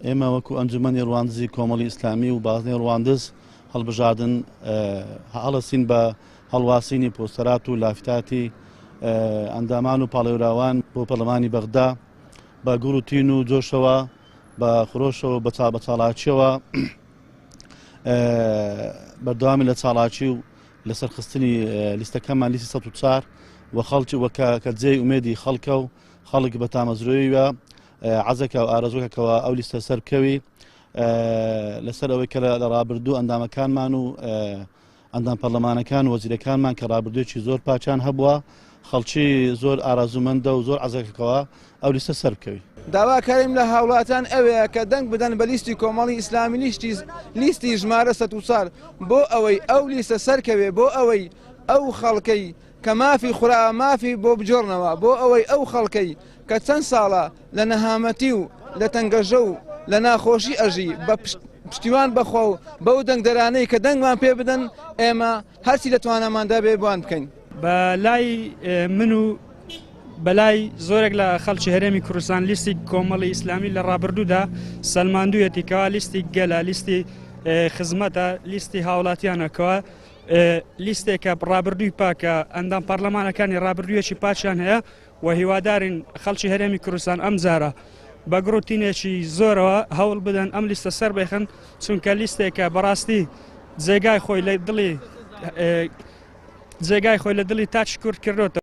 ئێمە وەکو ئەنجومەنی ڕەواندزی کۆمەڵی ئیسلامی و بازنەی ڕەواندز هەڵبژاردن هەڵەسین بە هەڵواسینی پۆستەرات و لافتاتی ئەندامان و پاڵێوراوان بۆ پەرلەمانی بەغدا بە گوڕ و تین و جۆشەوە بە خۆشەوە بە چالاکیەوە بەردەوامی لە چالاکی و لەسەر خستنی لیستەکەمان لیستی ١٠٤ و خەڵکی وەکە جێی ئومێدی خەڵکە و خەڵک بە تامەزرۆییوە عەزەکە و ئارەزوەکەکەوە ئەو لیستە سەر بکەوی لەسەر ئەوەی کە لە ڕابردوو ئەندامەکانمان و ئەندام پەرلەمانەکان و وەزیرەکانمان کە ڕابردوویەکی زۆر پاچان هەبووە خەڵکی زۆر ئارەزومەندە و زۆر عەزەکەکەوە ئەو لیستە سەر بکەوی. داواکاریم لە هاوڵاتیان ئەوەیە کە دەنگ بدەن بە لیستی کۆمەڵی ئیسلامی لیستی ژمارە ١٠٤ بۆ ئەوەی ئەو لیستە سەرکەوێ بۆ ئەوەی ئەو خەڵکەی کە مافی خورا مافی بۆ بجۆڕنەوە بۆ ئەوەی ئەو خەڵکەی کە چەند ساڵە لە نەهامەتی و لە تەنگەژە و لە ناخۆشی ئەژی بە پشتیوان بەخۆ و بەو دەنگدەرانەی کە دەنگمان پێ بدەن ئێمە هەرچی لە توانەماندا بێ بوان بکەین. بە لای من و بەلای زۆرێک لە خەڵکی هەرێمی کوردستان لیستی کۆمەڵی ئیسلامی لە ڕابردوودا سەلماندوویەتیکەوە لیستی گەلە لیستی خزمەتە لیستی هاوڵاتیانەکەوە لیستێکە ڕابردووی پاکە ئەندام پەرلەمانەکانی ڕابردوویەکی پاچیان هەیە و هیوادارین خەڵکی هەرێمی کوردستان ئەم جارە بە گڕوتینێکی زۆرەوە هەوڵ بدەن ئەم لیستە سەر بێخن چونکە لیستێکە بەڕاستی جێگای خۆی لە دڵی تاچ کورد کردوتە.